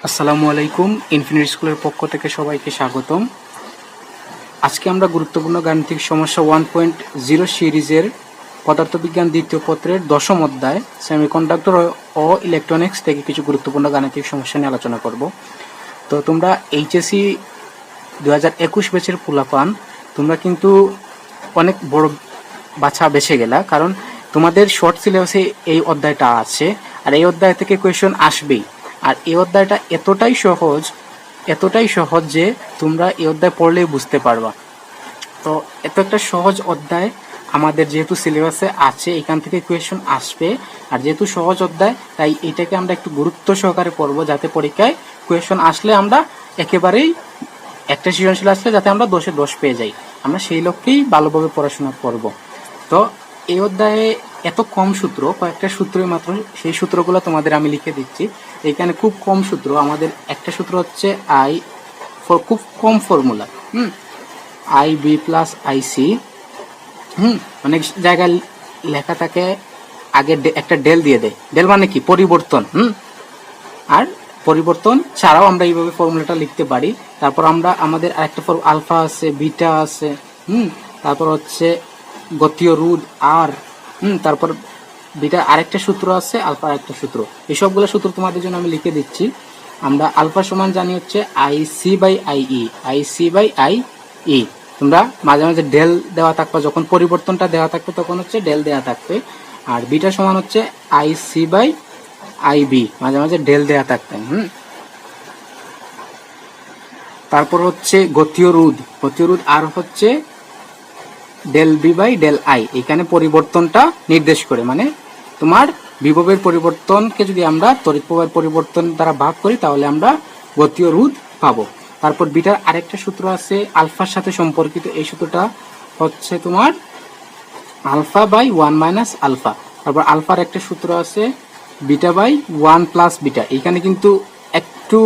আসসালামু আলাইকুম। ইনফিনিটি স্কুলের পক্ষ থেকে সবাইকে স্বাগতম। আজকে আমরা গুরুত্বপূর্ণ গাণিতিক সমস্যা 1.0 সিরিজের পদার্থবিজ্ঞান দ্বিতীয় পত্রের 10ম অধ্যায় সেমিকন্ডাক্টর ও ইলেকট্রনিক্স থেকে কিছু গুরুত্বপূর্ণ গাণিতিক সমস্যা নিয়ে আলোচনা করব। তো তোমরা এইচএসসি 2021 ব্যাচের পোলাপান, তোমরা কিন্তু অনেক বড় বাছা বেছে গেলা, কারণ তোমাদের শর্ট সিলেবাসে এই অধ্যায়টা আছে আর এই অধ্যায় থেকে কোয়েশন আসবেই। আর এই অধ্যায়টা এতটাই সহজ যে তোমরা এই অধ্যায় পড়লেই বুঝতে পারবা। তো এত একটা সহজ অধ্যায় আমাদের যেহেতু সিলেবাসে আছে, এখান থেকে কোয়েশন আসবে। আর যেহেতু সহজ অধ্যায়, তাই এটাকে আমরা একটু গুরুত্ব সহকারে পড়বো, যাতে পরীক্ষায় কোয়েশন আসলে আমরা একেবারেই একটা সৃজনশীল আসলে যাতে আমরা 10-এ 10 পেয়ে যাই। আমরা সেই লক্ষ্যেই ভালোভাবে পড়াশোনা করব। তো এই অধ্যায়ে এত কম সূত্র, কয়েকটা সূত্রই মাত্র, সেই সূত্রগুলো তোমাদের আমি লিখে দিচ্ছি। এখানে খুব কম সূত্র, আমাদের একটা সূত্র হচ্ছে খুব কম formula, I B plus I C. অনেক জায়গায় লেখা থাকে আগে একটা ডেল দিয়ে দেয়, ডেল মানে কি পরিবর্তন। আর পরিবর্তন ছাড়াও আমরা এইভাবে ফর্মুলাটা লিখতে পারি। তারপর আমরা আমাদের আরেকটা আলফা আছে, বিটা আছে, তারপর হচ্ছে গতীয় রোধ আর, তারপর বিটা আরেকটা সূত্র আছে, আলফা আরেকটা সূত্র। এই সবগুলো সূত্র তোমাদের জন্য আমি লিখে দিচ্ছি। আমরা আলফা সমান জানি হচ্ছে I C by I E. তোমরা মাঝে মাঝে ডেল দেওয়া থাকবে, যখন পরিবর্তনটা দেওয়া থাকবে তখন হচ্ছে ডেল দেওয়া থাকবে। আর বিটা সমান হচ্ছে I C by I B, মাঝে মাঝে ডেল দেওয়া থাকবে। তারপর হচ্ছে গতীয় রোধ আর হচ্ছে del B by del I. এখানে পরিবর্তনটা নির্দেশ করে, মানে তোমার বিভবের পরিবর্তনকে যদি আমরা তড়িৎ প্রবাহের পরিবর্তন দ্বারা ভাগ করি তাহলে আমরা গতীয় রোধ পাবো। তারপর বিটার আরেকটা সূত্র আছে আলফার সাথে সম্পর্কিত, এই সূত্রটা হচ্ছে তোমার আলফা বাই 1 মাইনাস আলফা। তারপর আলফার একটা সূত্র আছে বিটা বাই 1 প্লাস বিটা। এইখানে কিন্তু একটু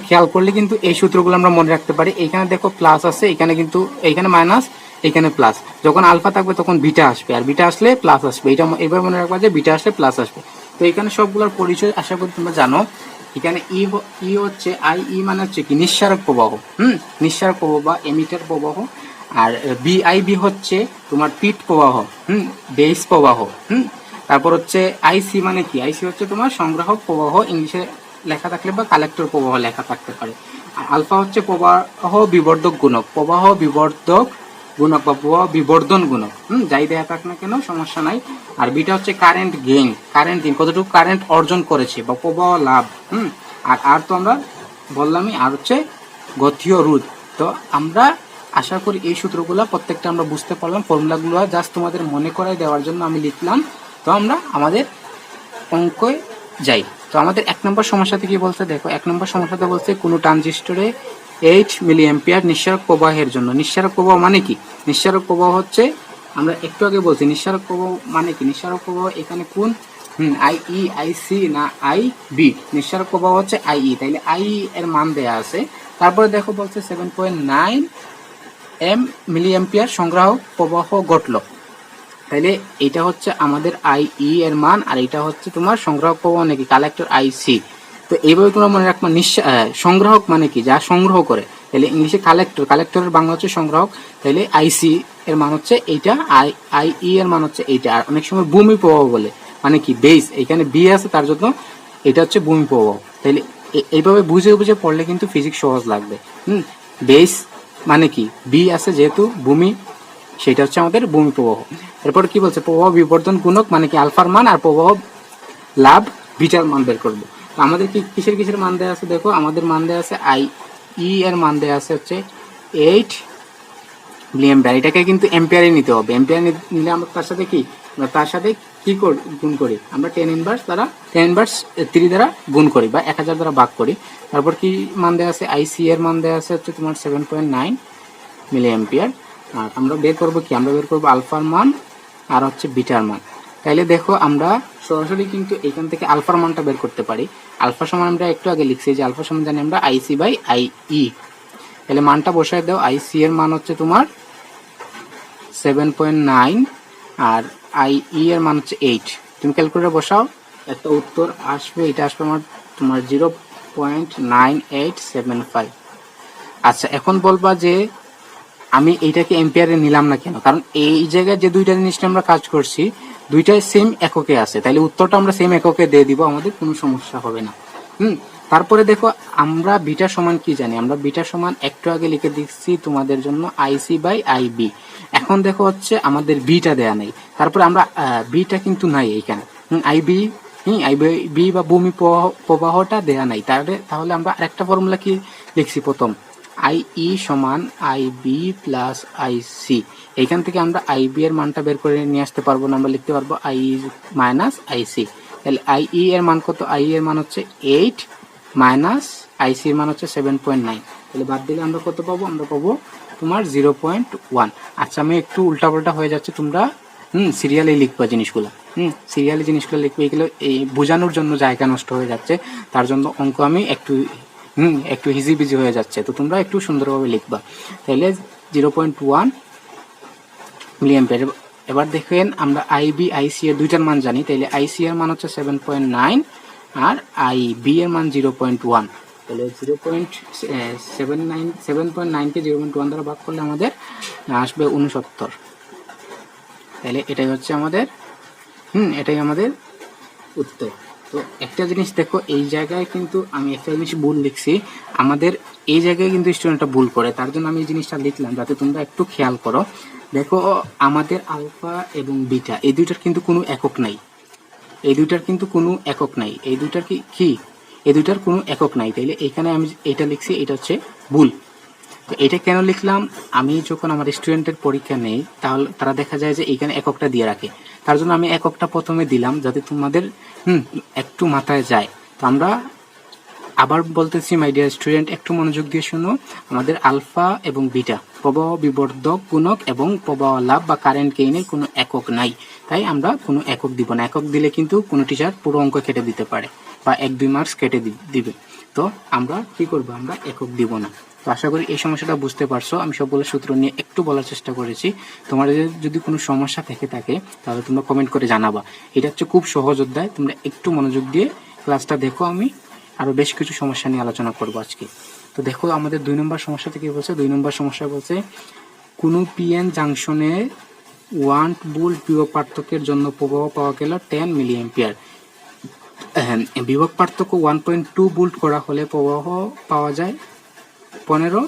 খেয়াল করলে কিন্তু এই সূত্রগুলো আমরা মনে রাখতে পারি। এইখানে দেখো প্লাস আছে, এইখানে মাইনাস, এখানে প্লাস। যখন আলফা থাকবে তখন বিটা আসবে, আর বিটা আসলে প্লাস আসবে। এটা এবার মনে রাখবা যে বিটা আসলে প্লাস আসবে। তো এখানে সবগুলোর পরিচয় আশা করি তোমরা জানো। এখানে ই হচ্ছে মানে হচ্ছে কি নিঃসারক প্রবাহ, নিঃসারক প্রবাহ বা এমিটার প্রবাহ। আর বি হচ্ছে তোমার পিট প্রবাহ, বেস প্রবাহ। তারপর হচ্ছে আইসি মানে কি, আইসি হচ্ছে তোমার সংগ্রাহক প্রবাহ, ইংলিশে লেখা থাকলে বা কালেক্টর প্রবাহ লেখা থাকতে পারে। আর আলফা হচ্ছে প্রবাহ বিবর্ধক গুণক, বা প্রবাহ বিবর্ধন গুণক, যাই দেয়া থাক না কেন সমস্যা নাই। আর বিটা হচ্ছে কারেন্ট গেইন, কতটুকু কারেন্ট অর্জন করেছে বা প্রবাহ লাভ। আর তো আমরা বললামই। আর হচ্ছে গতীয় রোধ। তো আমরা আশা করি এই সূত্রগুলো প্রত্যেকটা আমরা বুঝতে পারলাম। ফর্মুলাগুলো জাস্ট তোমাদের মনে করাই দেওয়ার জন্য আমি লিখলাম। তো আমরা আমাদের অঙ্কে যাই। তো আমাদের 1 নম্বর সমস্যাতে কি বলছে দেখো। 1 নম্বর সমস্যাতে বলছে কোনো ট্রানজিস্টরে 8 মিলি অ্যাম্পিয়ার নিঃসারক প্রবাহের জন্য। নিঃসারক প্রবাহ মানে কি? নিঃসারক প্রবাহ হচ্ছে, আমরা একটু আগে বলছি নিঃসারক প্রবাহ মানে কি। নিঃসারক প্রবাহ এখানে কোন আই সি না আই বি? নিঃসারক প্রবাহ হচ্ছে আই তাইলে আই এর মান দেয়া আছে। তারপরে দেখো বলছে 7.9 মিলি অ্যাম্পিয়ার সংগ্রাহক প্রবাহ ঘটলো। তাইলে এটা হচ্ছে আমাদের এর মান, আর এটা হচ্ছে তোমার সংগ্রাহক প্রবাহ নাকি কালেক্টর আইসি। তো এইভাবে তোমরা মনে রাখবা সংগ্রাহক মানে কি, যা সংগ্রহ করে। তাহলে ইংলিশে কালেক্টরের বাংলা হচ্ছে সংগ্রাহক। তাহলে আইসি এর মান হচ্ছে এইটা, এর মান হচ্ছে এইটা। আর অনেক সময় ভূমি প্রবাহ বলে, মানে কি বেস, এখানে বি আছে তার জন্য এটা হচ্ছে ভূমি প্রবাহ। তাহলে এইভাবে বুঝে বুঝে পড়লে কিন্তু ফিজিক্স সহজ লাগবে। বেস মানে কি, বি আছে যেহেতু ভূমি, সেটা হচ্ছে আমাদের ভূমি প্রবাহ। এরপর কি বলছে, প্রবাহ বিবর্ধন গুণক মানে কি আলফার মান, আর প্রবাহ লাভ বিটার মান বের করবো। তো আমাদের কি কিসের মান দেওয়া আছে দেখো। আমাদের মান দেওয়া আছে এর মান দেওয়া আছে হচ্ছে 8 মিলি অ্যাম্পিয়ার। এটাকে কিন্তু অ্যাম্পিয়ারে নিতে হবে। অ্যাম্পিয়ার নিলে আমরা তার সাথে কি গুণ করি, আমরা 10 ইনভার্স 3 দ্বারা গুণ করি বা 1000 দ্বারা ভাগ করি। তারপর কি মান দেওয়া আছে, আইসি এর মান দেওয়া আছে হচ্ছে তোমার 7.9 মিলি অ্যাম্পিয়ার। আর আমরা বের করবো কি, আমরা বের করবো আলফার মান আর হচ্ছে বিটার মান। তাইলে দেখো আমরা সরাসরি কিন্তু এখান থেকে আলফার মানটা বের করতে পারি। আলফা সমান আমরা একটু আগে লিখছি যে আলফা সমান জানি আমরা আইসি বাই আই। তাহলে মানটা বসায় দাও। আইসি এর মান হচ্ছে তোমার 7.9 আর এর মান হচ্ছে 8। তুমি ক্যালকুলেটর বসাও, একটা উত্তর আসবে। এটা আসবে আমার তোমার 0.9875। আচ্ছা, এখন বলবা যে আমি এইটাকে এম্পিয়ারে নিলাম না কেন, কারণ এই জায়গায় যে দুইটা জিনিস আমরা কাজ করছি দুইটাই সেম এককে আছে, তাইলে উত্তরটা আমরা সেম এককে দিয়ে দিব, আমাদের কোনো সমস্যা হবে না। তারপরে দেখো আমরা বিটা সমান কি জানি, আমরা বিটা সমান একটু আগে লিখে দিচ্ছি তোমাদের জন্য IC/IB। এখন দেখো হচ্ছে আমাদের বিটা দেয়া নেই, তারপরে আমরা বিটা কিন্তু নাই এইখানে, আইবি আইবি বা ভূমি প্রবাহটা দেয়া নাই, তাহলে আমরা আরেকটা ফর্মুলা কি লিখছি, প্রথম IE সমান IB প্লাস IC। এইখান থেকে আমরা IB এর মানটা বের করে নিয়ে আসতে পারবো না, আমরা লিখতে পারবো IE মাইনাস IC। তাহলে IE এর মান কত, IE এর মান হচ্ছে 8 মাইনাস IC এর মান হচ্ছে 7.9। তাহলে বাদ দিলে আমরা কত পাবো, আমরা পাবো তোমার 0.1। আচ্ছা, আমি একটু উল্টাপাল্টা হয়ে যাচ্ছে, তোমরা সিরিয়ালে লিখবা জিনিসগুলো, সিরিয়ালি জিনিসগুলো লিখবে, এগুলো এই বোঝানোর জন্য জায়গা নষ্ট হয়ে যাচ্ছে, তার জন্য অঙ্ক আমি একটু হিজিবিজি হয়ে যাচ্ছে, তো তোমরা একটু সুন্দরভাবে লিখবা। তাহলে 0.1 মিলিঅ্যাম্পিয়ার। এবার দেখেন আমরা IB IC এর দুইটার মান জানি, তাহলে IC এর মান হচ্ছে 7.9 আর IB এর মান 0.1। তাহলে 7.9 কে 0.1 দ্বারা ভাগ করলে আমাদের আসবে 69। তাহলে এটাই হচ্ছে আমাদের এটাই আমাদের উত্তর। তো একটা জিনিস দেখো, এই জায়গায় কিন্তু আমি একটা জিনিস ভুল লিখছি, আমাদের এই জায়গায় কিন্তু স্টুডেন্টটা ভুল করে, তার জন্য আমি এই জিনিসটা লিখলাম যাতে তোমরা একটু খেয়াল করো। দেখো আমাদের আলফা এবং বিটা এই দুইটার কিন্তু কোনো একক নাই, এই দুইটার কিন্তু কোনো একক নাই, এই দুইটার কি এই দুইটার কোনো একক নাই, তাইলে এখানে আমি এটা লিখছি, এটা হচ্ছে ভুল। তো এটা কেন লিখলাম, আমি যখন আমার স্টুডেন্টের পরীক্ষা নেই তাহলে তারা দেখা যায় যে এইখানে এককটা দিয়ে রাখে, তার জন্য আমি এককটা প্রথমে দিলাম যাতে তোমাদের একটু মাথায় যায়। তো আমরা আবার বলতেছি মাই ডিয়ার স্টুডেন্ট, একটু মনোযোগ দিয়ে শুনো, আমাদের আলফা এবং বিটা প্রবাহ বিবর্ধক গুণক এবং প্রবাহ লাভ বা কারেন্ট গেইনের কোনো একক নাই, তাই আমরা কোনো একক দিব না। একক দিলে কিন্তু কোনো টিচার পুরো অঙ্ক কেটে দিতে পারে বা 1-2 মার্কস কেটে দিবে, তো আমরা কি করব, আমরা একক দিব না। তো আশা করি এই সমস্যাটা বুঝতে পারছো, আমি সবগুলো সূত্র নিয়ে একটু বলার চেষ্টা করেছি। তোমাদের যদি কোনো সমস্যা থেকে থাকে তাহলে তোমরা কমেন্ট করে জানাবা। এটা হচ্ছে খুব সহজ অধ্যায়, তোমরা একটু মনোযোগ দিয়ে ক্লাসটা দেখো, আমি আরো বেশ কিছু সমস্যা নিয়ে আলোচনা করব আজকে। তো দেখো আমাদের 2 নম্বর সমস্যা থেকে বলছে, 2 নম্বর সমস্যা বলছে কোনো পিএন জাংশনে 1 ভোল্ট বিভব পার্থক্যের জন্য প্রবাহ পাওয়া গেল 10 মিলিঅ্যাম্পিয়ার। বিভব পার্থক্য 1.2 ভোল্ট করা হলে প্রবাহ পাওয়া যায় 15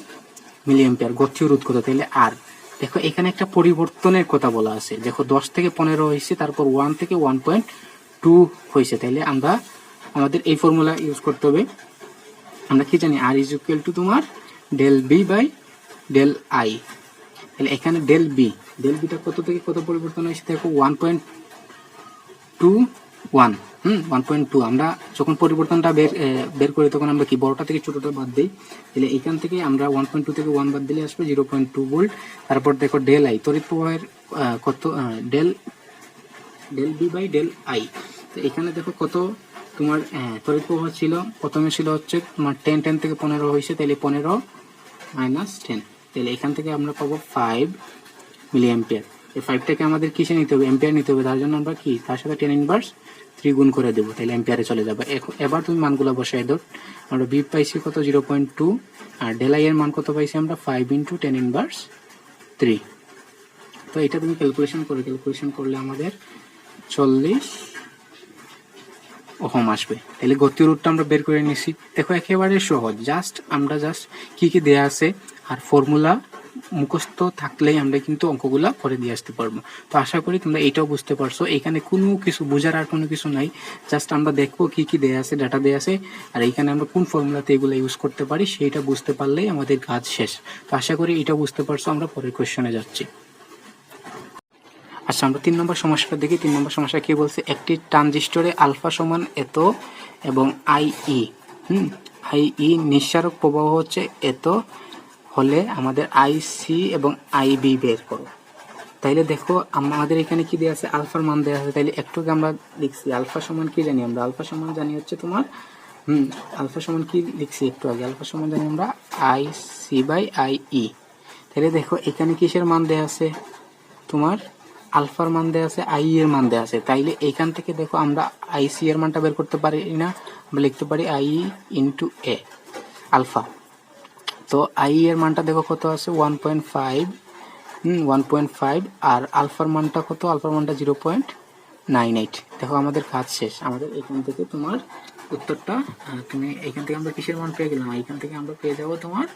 মিলিঅ্যাম্পিয়ার, গতীয় রোধ কত, তাহলে আর দেখো এখানে একটা পরিবর্তনের কথা বলা আছে, দেখো 10 থেকে 15 হয়েছে, তারপর 1 থেকে 1.2 হয়েছে, তাইলে আমরা আমাদের এই ফর্মুলা ইউজ করতে হবে। আমরা কি জানি, আর ইজ ইকুয়াল টু তোমার del B by del I. তাহলে এখানে ডেল বিটা কত থেকে কত পরিবর্তন হয়েছে, দেখো 1.21 1.2। আমরা যখন পরিবর্তনটা বের করি তখন আমরা কি বড়টা থেকে ছোটটা বাদ দিই, তাহলে এখান থেকে আমরা 1.2 থেকে 1 বাদ দিলে আসবে 0.2 ভোল্ট। তারপর দেখো ডেল আই, তড়িৎ প্রবাহের কত, del B by del I. তো এখানে দেখো কত তোমার তড়িৎ প্রবাহ ছিল, প্রথমে ছিল হচ্ছে তোমার 10 থেকে 15 হয়েছে, তাহলে 15 মাইনাস 10, তাহলে এখান থেকে আমরা পাবো 5 মিলিঅ্যাম্পিয়ার। এই 5টাকে আমাদের কিসে নিতে হবে, এম্পিয়ার নিতে হবে, তার জন্য আমরা কি তার সাথে 10 ইনভার্স 3 গুণ করে দেবো, তাহলে এম্পিয়ারে চলে যাবে। এবার তুমি মানগুলো বসাই দাও, আমরা বি পাইছি কত 0.2 আর ডেল আই এর মান কত পাইছি আমরা 5 × 10 ইনভার্স 3। তো এটা তুমি ক্যালকুলেশন করলে আমাদের 40 ওহম আসবে। তাহলে গতীয় রোধটা আমরা বের করে নিছি, দেখো একেবারে সহজ, আমরা কি দেয়া আছে আর ফর্মুলা মুখস্থ থাকলেই আমরা কিন্তু অঙ্কগুলা করে দিয়ে আসতে পারবো। তো আশা করি তোমরা এটাও বুঝতে পারছো, এখানে কোনো কিছু বোঝার আর কোনো কিছু নাই, জাস্ট আমরা দেখবো কি দেয়া আছে, ডাটা দেয়া আছে, আর এইখানে আমরা কোন ফর্মুলাতে এগুলো ইউজ করতে পারি সেইটা বুঝতে পারলেই আমাদের কাজ শেষ। তো আশা করি এটা বুঝতে পারছো, আমরা পরের কোয়েশ্চনে যাচ্ছি। আচ্ছা, আমরা 3 নম্বর সমস্যাটা দেখি। 3 নম্বর সমস্যা কি বলছে, একটি ট্রানজিস্টরে আলফা সমান এত এবং আইই নিঃসারক প্রবাহ হচ্ছে এত হলে আমাদের আইসি এবং আইবি বের করো। তাইলে দেখো আমাদের এখানে কি দেওয়া আছে, আলফার মান দেওয়া আছে, তাইলে একটু আমরা লিখছি আলফা সমান কি জানি, আমরা আলফা সমান জানি হচ্ছে তোমার আলফা সমান কি লিখছি একটু আগে, আলফা সমান জানি আমরা IC/IE। তাহলে দেখো এখানে কিসের মান দেওয়া আছে, তোমার আলফার মান দেওয়া আছে, আই এর মান দেওয়া আছে, তাইলে এইখান থেকে দেখো আমরা আইসি এর মানটা বের করতে পারি না, আমরা লিখতে পারি আই ইন্টু এ আলফা। তো আই এর মানটা দেখো কত আছে 1.5, 1.5, আর আলফার মানটা কত, আলফার মানটা 0.98। দেখো আমাদের কাজ শেষ। আমাদের এখান থেকে তোমার উত্তরটা তুমি এখান থেকে আমরা কিসের মান পেয়ে গেলাম, এখান থেকে আমরা পেয়ে যাব তোমার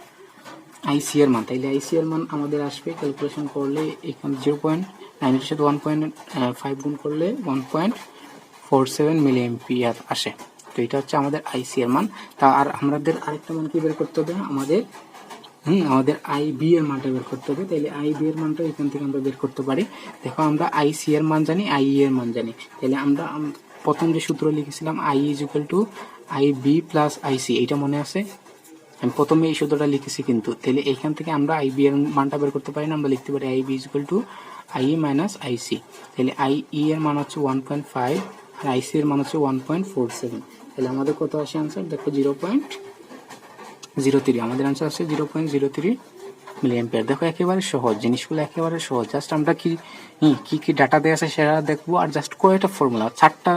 আইসি এর মান। তাইলে আইসি এর মান আমাদের আসবে ক্যালকুলেশন করলে এখানে 0.98 সাথে 1.5 গুণ করলে 1.47 মিলি এম্পিয়ার আসে। তো এটা হচ্ছে আমাদের আইসি এর মান। তা আর আমাদের আরেকটা মান কি বের করতে হবে, আমাদের আই বি এর মানটা বের করতে হবে। তাহলে আই বি এর মানটা এখান থেকে আমরা বের করতে পারি। দেখো আমরা আইসি এর মান জানি, আই এর মান জানি। তাহলে আমরা প্রথম যে সূত্র লিখেছিলাম I is equal to I B plus IC, এইটা মনে আছে? আমি প্রথমে এই সূত্রটা লিখেছি কিন্তু। তাহলে এইখান থেকে আমরা আই বি এর মানটা বের করতে পারি না, আমরা লিখতে পারি I B is equal to I E minus IC. তাহলে আই ই এর মান হচ্ছে 1.5 আর আইসি এর মান হচ্ছে 1.47। তাহলে আমাদের কত আসে আনসার, দেখো 0.03। আমাদের আনসার আছে 0.03 মিলি এম্পিয়ার। দেখো একেবারে সহজ, জিনিসগুলো একেবারে সহজ। জাস্ট আমরা কি কি ডাটা দেওয়া আছে সেটা দেখবো, আর জাস্ট কয়েকটা ফর্মুলা, চারটা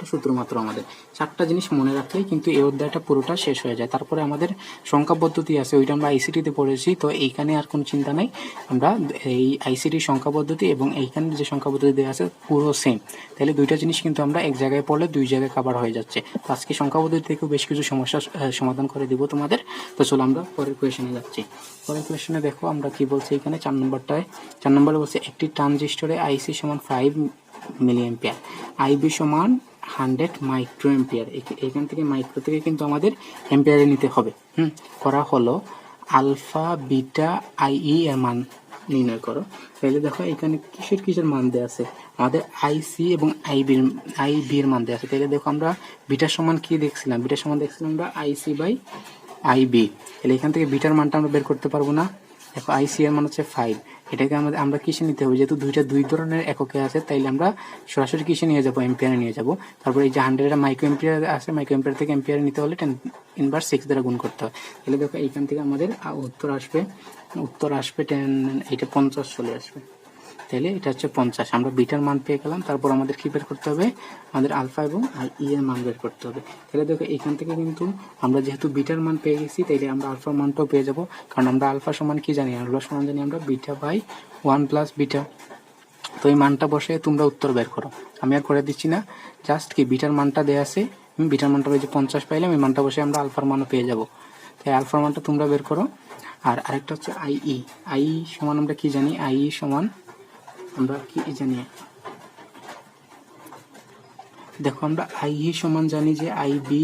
সূত্র মাত্র। আমাদের চারটা জিনিস মনে রাখলেই কিন্তু এই অধ্যায়টা পুরোটা শেষ হয়ে যায়। তারপরে আমাদের সংখ্যা পদ্ধতি আছে, ওইটা আমরা আইসিটিতে পড়েছি, তো এইখানে আর কোনো চিন্তা নাই। আমরা এই আইসিটির সংখ্যা পদ্ধতি এবং এইখানে যে সংখ্যা পদ্ধতি দেওয়া আছে পুরো সেম। তাহলে দুইটা জিনিস কিন্তু আমরা এক জায়গায় পড়লে দুই জায়গায় কভার হয়ে যাচ্ছে। তো আজকে সংখ্যা পদ্ধতি থেকেও বেশ কিছু সমস্যার সমাধান করে দিব তোমাদের। তো চলো আমরা পরের কোয়েশনে যাচ্ছি। পরের কোয়েশনে দেখো আমরা কি বলছি এখানে 4 নম্বরে বলছে একটি ট্রানজিস্টরে আইসি সমান 5 মিলি এম্পিয়ার, আইবি সমান 100 মাইক্রো এম্পিয়ার। এখান থেকে মাইক্রো থেকে কিন্তু আমাদের এম্পিয়ারে নিতে হবে। করা হলো আলফা বিটা আইই এর মান নির্ণয় করো। তাহলে দেখো এখানে কিসের মান দেওয়া আছে, আমাদের আইসি এবং আইবি এর মান দেওয়া আছে। তাহলে দেখো আমরা বিটার সমান কি দেখছিলাম, আমরা আইসি বাই আইবি। তাহলে এখান থেকে বিটার মানটা আমরা বের করতে পারবো না। দেখো আইসি এর মান হচ্ছে 5, এটাকে আমরা কিসে নিতে হবে, যেহেতু দুই ধরনের এককে আছে, তাইলে আমরা সরাসরি কিসে নিয়ে যাবো, এম্পিয়ারে নিয়ে যাব। তারপরে এই যে 100 মাইক্রো এম্পিয়ার আছে, মাইক্রো এম্পিয়ার থেকে এম্পিয়ারে নিতে হলে 10⁻6 দ্বারা গুণ করতে হয়। তাহলে দেখো এইখান থেকে আমাদের উত্তর আসবে 50 চলে আসবে। তাহলে এটা হচ্ছে 50। আমরা বিটার মান পেয়ে গেলাম। তারপর আমাদের কি বের করতে হবে, আমাদের আলফা এবং ই এর মান বের করতে হবে। তাহলে দেখো এখান থেকে কিন্তু আমরা যেহেতু বিটার মান পেয়ে গেছি, তাইলে আমরা আলফার মানটাও পেয়ে যাব। কারণ আমরা আলফা সমান কি জানি, আলফা সমান জানি আমরা বিটা বাই 1 প্লাস বিটা। তো এই মানটা বসে তোমরা উত্তর বের করো, আমি আর করে দিচ্ছি না। জাস্ট কি বিটার মানটা দেওয়া আছে, বিটার মানটা যে 50 পাইলাম, এই মানটা বসে আমরা আলফার মানও পেয়ে যাব। তাই আলফার মানটা তোমরা বের করো। আর আরেকটা হচ্ছে আই সমান আমরা কি জানি, আই সমান আমরা কি জানি, দেখো আমরা আই সমান জানি যে আই বি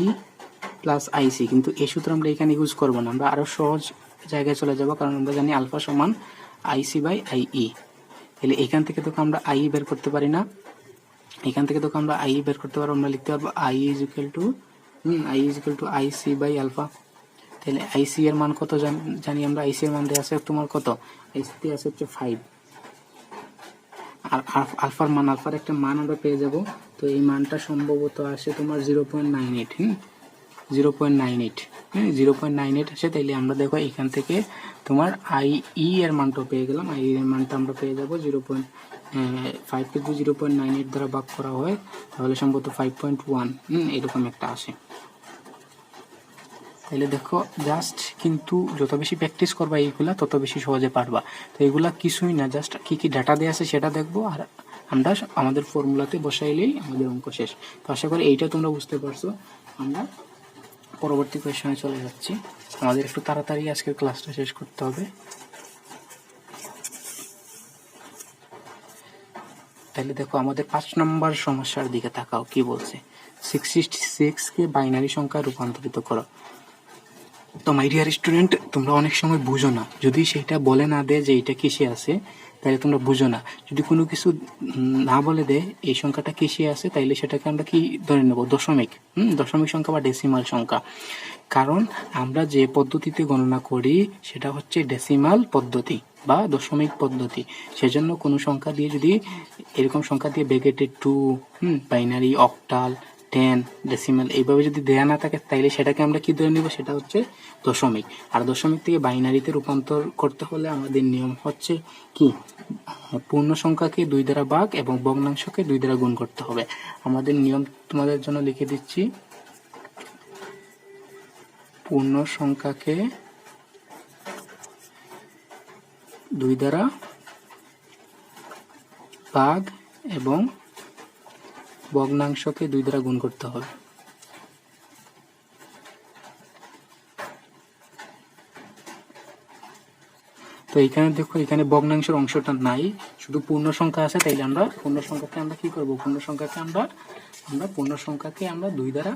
প্লাস আইসি, কিন্তু এই সূত্র আমরা এখানে ইউজ করবো না, আমরা আরো সহজ জায়গায় চলে যাব। কারণ আমরা জানি আলফা সমান আইসি বাই আইই। তাহলে এখান থেকে তো আমরা আই বের করতে পারি না, এখান থেকে তো আমরা আই বের করতে পারবো। আমরা লিখতে পারবো I is equal to IC by alpha. তাহলে আইসি এর মান কত জানি আমরা, আইসি এর মান দেওয়া আছে তোমার কত, আইসি আছে হচ্ছে 5, আর আলফার একটা মান আমরা পেয়ে যাব। তো এই মানটা সম্ভবত আসে তোমার 0.98, 0.98 আসে। তাইলে আমরা দেখো এখান থেকে তোমার আইই এর মানটা পেয়ে গেলাম। আই এর মানটা আমরা পেয়ে যাব 0.5 কে যদি 0.98 দ্বারা ভাগ করা হয় তাহলে সম্ভবত 5.1 এরকম একটা আসে। তাহলে দেখো জাস্ট কিন্তু যত বেশি প্র্যাকটিস করবা এইগুলা তত বেশি সহজে পারবা। তো এগুলা কিছুই না, জাস্ট কি ডাটা দেওয়া আছে সেটা দেখবো, আর আমরা আমাদের ফর্মুলাতে বসাইলেই আমাদের অঙ্ক শেষ। তো আশা করি এইটা তোমরা বুঝতে পারছো। আমরা পরবর্তী কোয়েশনে চলে যাচ্ছি। আমাদের একটু তাড়াতাড়ি আজকের ক্লাসটা শেষ করতে হবে। তাহলে দেখো আমাদের 5 নম্বর সমস্যার দিকে তাকাও, কি বলছে, 66 কে বাইনারি সংখ্যায় রূপান্তরিত করো। তো মাই ডিয়ার স্টুডেন্ট, তোমরা অনেক সময় বুঝো না, যদি সেটা বলে না দেয় যে এটা কিসে আছে তাহলে তোমরা বুঝো না। যদি কোনো কিছু না বলে দেয় এই সংখ্যাটা কিসে আছে, তাইলে সেটাকে আমরা কি ধরে নেব, দশমিক সংখ্যা বা ডেসিমাল সংখ্যা। কারণ আমরা যে পদ্ধতিতে গণনা করি সেটা হচ্ছে ডেসিমাল পদ্ধতি বা দশমিক পদ্ধতি। সেজন্য কোনো সংখ্যা দিয়ে যদি এরকম সংখ্যা দিয়ে ব্র্যাকেটে 2, বাইনারি, অক্টাল, 10, ডেসিমাল এইভাবে যদি দেয়া না থাকে তাইলে সেটাকে আমরা কি ধরে নিব, সেটা হচ্ছে দশমিক। আর দশমিক থেকে বাইনারিতে রূপান্তর করতে হলে আমাদের নিয়ম হচ্ছে কি, পূর্ণ সংখ্যাকে 2 দ্বারা ভাগ এবং ভগ্নাংশকে 2 দ্বারা গুণ করতে হবে। আমাদের নিয়ম তোমাদের জন্য লিখে দিচ্ছি। পূর্ণ সংখ্যাকে 2 দ্বারা ভাগ এবং ভগ্নাংশকে 2 দ্বারা গুণ করতে হবে। তো এখানে দেখো, এখানে ভগ্নাংশের অংশটা নাই, শুধু পূর্ণ সংখ্যা আছে। তাইলে আমরা পূর্ণ সংখ্যাকে আমরা কি করব, পূর্ণ সংখ্যাকে আমরা 2 দ্বারা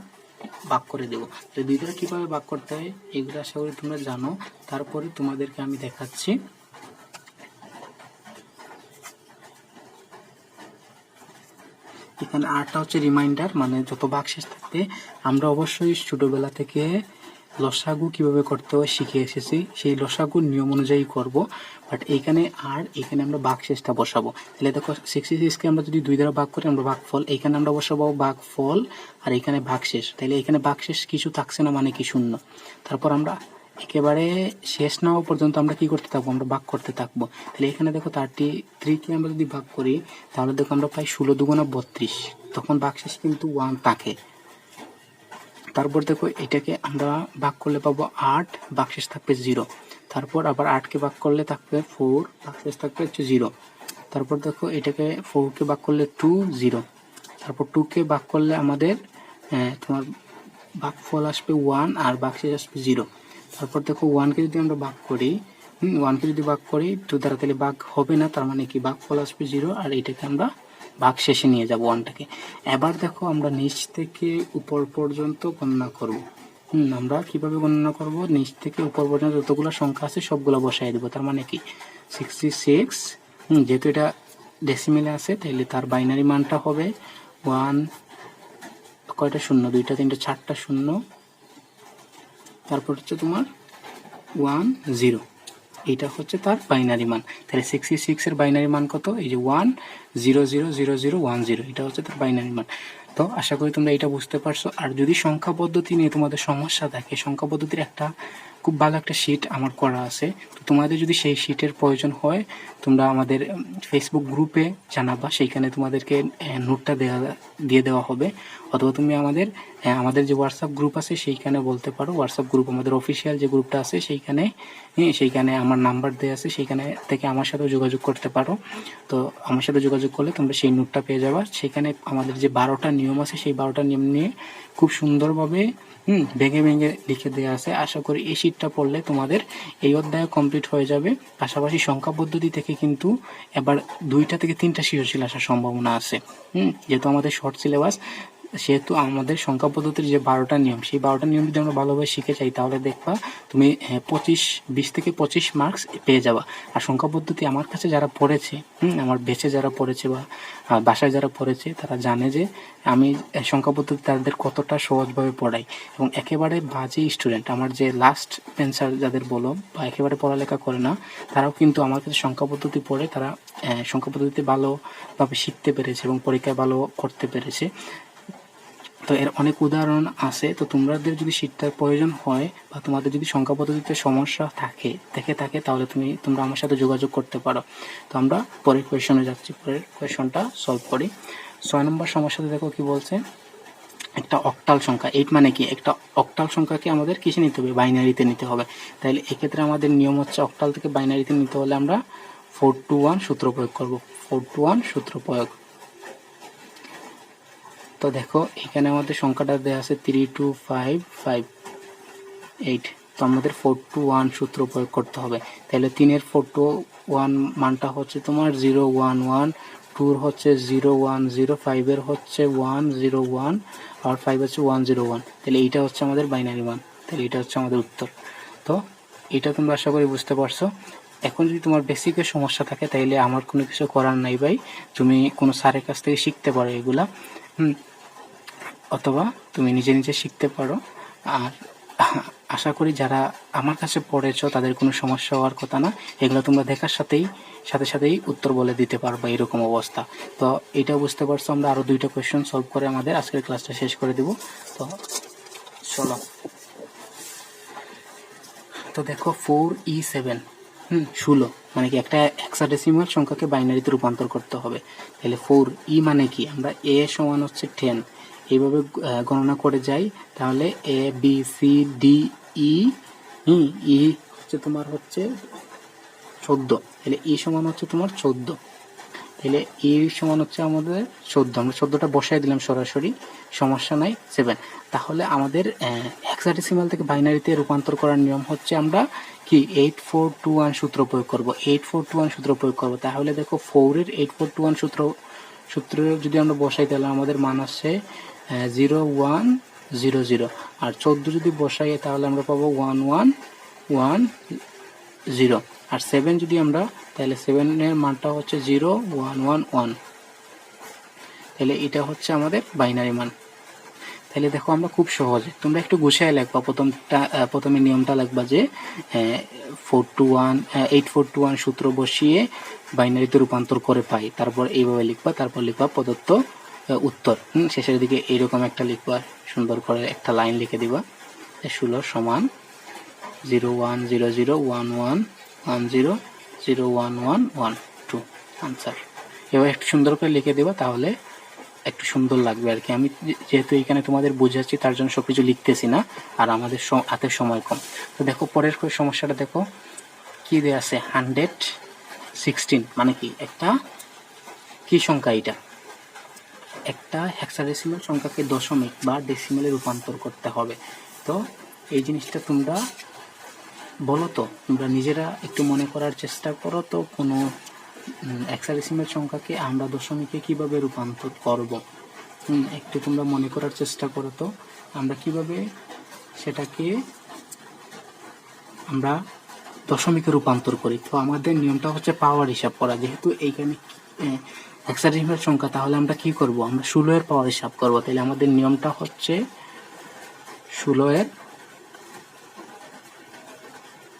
ভাগ করে দেব। তো 2 দ্বারা কিভাবে ভাগ করতে হয় এগুলো আশা করি তোমরা জানো। তারপরে তোমাদেরকে আমি দেখাচ্ছি। এখানে 8টা হচ্ছে রিমাইন্ডার, মানে যত ভাগশেষ থাকবে। আমরা অবশ্যই ছোটবেলা থেকে লসাগু কিভাবে করতে হয় শিখে এসেছি, সেই লসাগুর নিয়ম অনুযায়ী করব। বাট এখানে আমরা ভাগশেষটা বসাবো। তাহলে দেখো 66কে আমরা যদি 2 দ্বারা ভাগ করি আমরা ভাগফল, এখানে আমরা বসাবো ভাগফল, আর এখানে ভাগশেষ। তাহলে এখানে ভাগশেষ কিছু থাকছে না, মানে কি শূন্য। তারপর আমরা একেবারে শেষ না হওয়া পর্যন্ত আমরা কি করতে থাকবো, আমরা ভাগ করতে থাকবো। তাহলে এখানে দেখো 33কে আমরা যদি ভাগ করি তাহলে দেখো আমরা পাই 16 দুগুণা 32, তখন ভাগশেষ কিন্তু 1 থাকে। তারপর দেখো এটাকে আমরা ভাগ করলে পাবো 8, ভাগশেষ থাকবে 0। তারপর আবার 8কে ভাগ করলে থাকবে 4, ভাগশেষ থাকবে হচ্ছে 0। তারপর দেখো এটাকে 4কে ভাগ করলে 2, 0। তারপর 2কে ভাগ করলে আমাদের তোমার ভাগফল আসবে 1 আর ভাগশেষ আসবে 0। তারপর দেখো 1কে যদি আমরা ভাগ করি 1কে যদি ভাগ করি 2 দ্বারা, তাহলে ভাগ হবে না, তার মানে কি ভাগফল আসবে 0, আর এটাকে আমরা ভাগ শেষে নিয়ে যাব 1টাকে। এবার দেখো আমরা নিচ থেকে উপর পর্যন্ত গণনা করব। আমরা কিভাবে গণনা করব, নিচ থেকে উপর পর্যন্ত যতগুলো সংখ্যা আছে সবগুলো বসাই দেব। তার মানে কি 66, যেহেতু এটা ডেসিমেলে আছে তাহলে তার বাইনারি মানটা হবে 1, কয়টা শূন্য, 2টা 3টা 4টা শূন্য, তারপর হচ্ছে তোমার 1, 0, এটা হচ্ছে তার বাইনারি মান। তাহলে 66 এর বাইনারি মান কত, এই যে 1 0 0 0 0 1 0, এটা হচ্ছে তার বাইনারি মান। তো আশা করি তোমরা এটা বুঝতে পারছো। আর যদি সংখ্যা পদ্ধতি নিয়ে তোমাদের সমস্যা থাকে, সংখ্যা পদ্ধতির খুব ভালো একটা শিট আমার করা আছে। তো তোমাদের যদি সেই শিটের প্রয়োজন হয় তোমরা আমাদের ফেসবুক গ্রুপে জানাবা, সেইখানে তোমাদেরকে নোটটা দিয়ে দেওয়া হবে। অথবা তুমি আমাদের যে হোয়াটসঅ্যাপ গ্রুপ আছে সেইখানে বলতে পারো। হোয়াটসঅ্যাপ গ্রুপ আমাদের অফিসিয়াল যে গ্রুপটা আছে সেইখানে আমার নাম্বার দেওয়া আছে, সেইখানে থেকে আমার সাথেও যোগাযোগ করতে পারো। তো আমার সাথে যোগাযোগ করলে তোমরা সেই নোটটা পেয়ে যাবা। সেখানে আমাদের যে 12টা নিয়ম আছে সেই 12টা নিয়ম নিয়ে খুব সুন্দরভাবে ভেঙে ভেঙে লিখে দেওয়া আছে। আশা করি এই শিটটা পড়লে তোমাদের এই অধ্যায় কমপ্লিট হয়ে যাবে। পাশাপাশি সংখ্যা পদ্ধতি থেকে কিন্তু এবার 2টা থেকে 3টা সৃজনশীল আসার সম্ভাবনা আছে। যেহেতু আমাদের শর্ট সিলেবাস, সেহেতু আমাদের সংখ্যা পদ্ধতির যে 12টা নিয়ম, সেই 12টা নিয়ম যদি আমরা ভালোভাবে শিখে চাই তাহলে দেখবা তুমি 20 থেকে 25 মার্কস পেয়ে যাবা। আর সংখ্যা পদ্ধতি আমার কাছে যারা পড়েছে, আমার বেঁচে যারা পড়েছে বা বাসায় যারা পড়েছে তারা জানে যে আমি সংখ্যা পদ্ধতি তাদের কতটা সহজভাবে পড়াই। এবং একেবারে বাজে স্টুডেন্ট, আমার যে লাস্ট বেঞ্চার যাদের বলো বা একেবারে পড়ালেখা করে না, তারাও কিন্তু আমার কাছে সংখ্যা পদ্ধতি পড়ে তারা সংখ্যা পদ্ধতিতে ভালোভাবে শিখতে পেরেছে এবং পরীক্ষায় ভালো করতে পেরেছে। তো এর অনেক উদাহরণ আছে। তো তোমাদের যদি শিটটার প্রয়োজন হয় বা তোমাদের যদি সংখ্যা পদ্ধতিতে সমস্যা থাকে তাহলে তোমরা আমার সাথে যোগাযোগ করতে পারো। তো আমরা পরের কোয়েশনে যাচ্ছি, পরের কোয়েশনটা সলভ করি। 6 নম্বর সমস্যাতে দেখো কি বলছে, একটা অক্টাল সংখ্যা। 8 মানে কি, একটা অক্টাল সংখ্যাকে আমাদের কিসে নিতে হবে, বাইনারিতে নিতে হবে। তাহলে এক্ষেত্রে আমাদের নিয়ম হচ্ছে অক্টাল থেকে বাইনারিতে নিতে হলে আমরা 4 to 1 সূত্র প্রয়োগ করব। 4 to 1 সূত্র প্রয়োগ। তো দেখো এখানে আমাদের সংখ্যাটা দেওয়া আছে 32558। তো আমাদের 4 to 1 সূত্র প্রয়োগ করতে হবে। তাহলে 3-এর 4 to 1 মানটা হচ্ছে তোমার 011, 2-এর হচ্ছে 010, 5-এর হচ্ছে 101, আর 5 হচ্ছে 101। তাহলে এইটা হচ্ছে আমাদের বাইনারি মান, তাহলে এটা হচ্ছে আমাদের উত্তর। তো এটা তোমরা আশা করি বুঝতে পারছো। এখন যদি তোমার বেসিকের সমস্যা থাকে তাইলে আমার কোনো কিছু করার নাই ভাই, তুমি কোনো স্যারের কাছ থেকে শিখতে পারো এগুলা, অথবা তুমি নিজে নিজে শিখতে পারো। আর আশা করি যারা আমার কাছে পড়েছো তাদের কোনো সমস্যা হওয়ার কথা না, এগুলো তোমরা দেখার সাথে সাথেই উত্তর বলে দিতে পারবে, এরকম অবস্থা। তো এটা বুঝতে পারছো। আমরা আরও 2টা কোয়েশ্চেন সলভ করে আমাদের আজকের ক্লাসটা শেষ করে দেব। তো চলো। তো দেখো 4E7, 16 মানে কি, একটা হেক্সাডেসিমাল সংখ্যাকে বাইনারিতে রূপান্তর করতে হবে। তাহলে 4E মানে কি, আমরা A = হচ্ছে 10 এইভাবে গণনা করে যাই, তাহলে A B C D ই ই হচ্ছে তোমার হচ্ছে 14, তাহলে ই সমান হচ্ছে তোমার 14, তাহলে ই সমান হচ্ছে আমাদের 14, আমরা 14টা বসাই দিলাম সরাসরি, সমস্যা নাই 7। তাহলে আমাদের হেক্সাডেসিমাল থেকে বাইনারিতে রূপান্তর করার নিয়ম হচ্ছে আমরা কি 8421 সূত্র প্রয়োগ করব, 8421 সূত্র প্রয়োগ করব। তাহলে দেখো 4 এর 8421 সূত্র যদি আমরা বসাই তাহলে আমাদের মান আসছে 0100, আর 14 যদি বসাই তাহলে আমরা পাবো 1110, আর 7 যদি আমরা, তাহলে 7 এর মানটা হচ্ছে 0111, তাহলে এটা হচ্ছে আমাদের বাইনারি মান। তাহলে দেখো আমরা খুব সহজে, তোমরা একটু গুছিয়ে লিখবা, প্রথমে নিয়মটা লিখবা যে 8421 সূত্র বসিয়ে বাইনারিতে রূপান্তর করে পাই, তারপর এইভাবে লিখবা, তারপর লিখবা প্রদত্ত উত্তর। শেষের দিকে এইরকম একটা লিখবা, সুন্দর করে একটা লাইন লিখে দিবা, 16 সমান 01001110011112 আনসার। এবার একটু সুন্দর করে লিখে দেবা, তাহলে একটু সুন্দর লাগবে আর কি। আমি যেহেতু এখানে তোমাদের বোঝাচ্ছি তার জন্য সবকিছু লিখতেছি না, আর আমাদের হাতে সময় কম। তো দেখো পরের সমস্যাটা দেখো কি দেয়া আছে, 116 মানে কি একটা কি সংখ্যা, এটা একটা হেক্সাডেসিমাল সংখ্যাকে দশমিক বা ডেসিমেলে রূপান্তর করতে হবে। তো এই জিনিসটা তোমরা বলো তো, তোমরা নিজেরা একটু মনে করার চেষ্টা করো তো, কোনো হেক্সাডেসিমাল সংখ্যাকে আমরা দশমিকে কিভাবে রূপান্তর করব, একটু তোমরা মনে করার চেষ্টা করো তো, আমরা কিভাবে সেটাকে আমরা দশমিকে রূপান্তর করি। তো আমাদের নিয়মটা হচ্ছে পাওয়ার হিসাব করা, যেহেতু এইখানে হেক্সাডেসিমাল সংখ্যা, তাহলে আমরা কি করব, আমরা 16 এর পাওয়ার হিসাব করব। তাহলে আমাদের নিয়মটা হচ্ছে 16 এর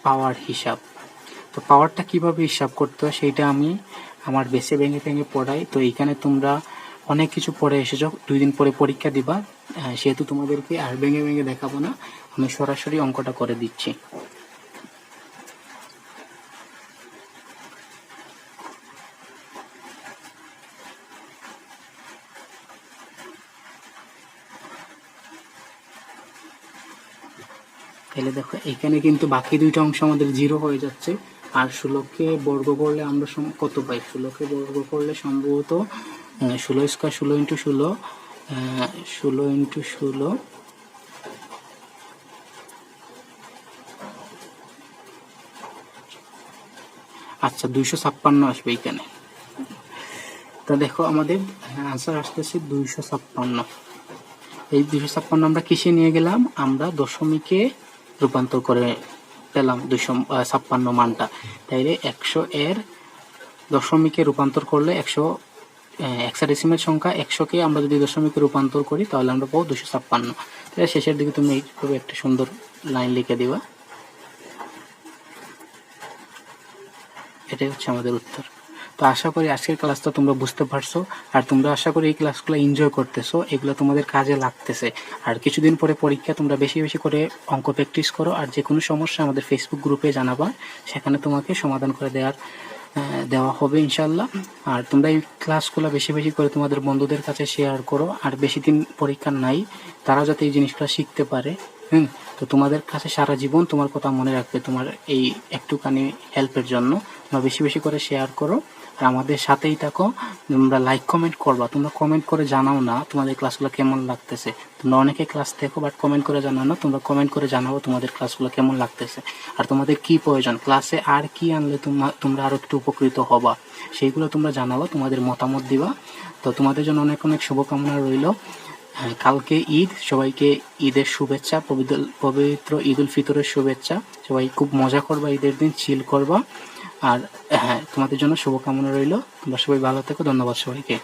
পাওয়ার হিসাব। তো পাওয়ারটা কিভাবে হিসাব করতে হয় সেইটা আমি আমার বেসে ভেঙে পড়াই। তো এইখানে তোমরা অনেক কিছু পড়ে এসেছো, 2 দিন পরে পরীক্ষা দিবা, সেহেতু তোমাদেরকে আর ভেঙে দেখাবো না, আমি সরাসরি অঙ্কটা করে দিচ্ছি। তাহলে দেখো এখানে কিন্তু বাকি দুইটা অংশ আমাদের 0 হয়ে যাচ্ছে, আর 16কে বর্গ করলে আমরা কত পাই, 16কে বর্গ করলে সম্ভবত 16 স্কয়ার 16 ইন্টু 16 16 ইন্টু 16 আচ্ছা 256 আসবে এখানে। তো দেখো আমাদের আনসার আসতেছে 256। এই 256 আমরা কিসে নিয়ে গেলাম, আমরা দশমিকে রূপান্তর করে পেলাম 256 মানটা। তাইলে 100 এর দশমিকে রূপান্তর করলে 100 হেক্সাডেসিমাল সংখ্যা 100কে আমরা যদি দশমিকে রূপান্তর করি তাহলে আমরা পাবো 256। তাহলে শেষের দিকে তুমি এইভাবে একটা সুন্দর লাইন লিখে দিবা, এটাই হচ্ছে আমাদের উত্তর। তো আশা করি আজকের ক্লাসটা তোমরা বুঝতে পারছো, আর তোমরা আশা করি এই ক্লাসগুলো এনজয় করতেছো, এগুলো তোমাদের কাজে লাগতেছে। আর কিছুদিন পরে পরীক্ষা, তোমরা বেশি বেশি করে অঙ্ক প্র্যাকটিস করো, আর যে কোনো সমস্যা আমাদের ফেসবুক গ্রুপে জানাবা, সেখানে তোমাকে সমাধান করে দেওয়া হবে ইনশাল্লাহ। আর তোমরা এই ক্লাসগুলো বেশি বেশি করে তোমাদের বন্ধুদের কাছে শেয়ার করো, আর বেশি দিন পরীক্ষা নাই, তারা যাতে এই জিনিসগুলো শিখতে পারে। তো তোমাদের কাছে সারা জীবন তোমার কথা মনে রাখবে, তোমার এই একটুখানি হেল্পের জন্য। তোমরা বেশি বেশি করে শেয়ার করো, আর আমাদের সাথেই থাকো। তোমরা লাইক কমেন্ট করবা, তোমরা কমেন্ট করে জানাও না তোমাদের ক্লাসগুলো কেমন লাগতেছে। তোমরা অনেকে ক্লাস দেখো বাট কমেন্ট করে জানাও না, তোমরা কমেন্ট করে জানাবো তোমাদের ক্লাসগুলো কেমন লাগতেছে, আর তোমাদের কি প্রয়োজন, ক্লাসে আর কি আনলে তোমরা আরো একটু উপকৃত হবা, সেইগুলো তোমরা জানাবো, তোমাদের মতামত দিবা। তো তোমাদের জন্য অনেক অনেক শুভকামনা রইল। কালকে ঈদ, সবাইকে ঈদের শুভেচ্ছা, পবিত্র ঈদ উল ফিতরের শুভেচ্ছা। সবাই খুব মজা করবা, ঈদের দিন চিল করবা। আর হ্যাঁ, তোমাদের জন্য শুভকামনা রইল। তোমরা সবাই ভালো থেকো, ধন্যবাদ সবাইকে।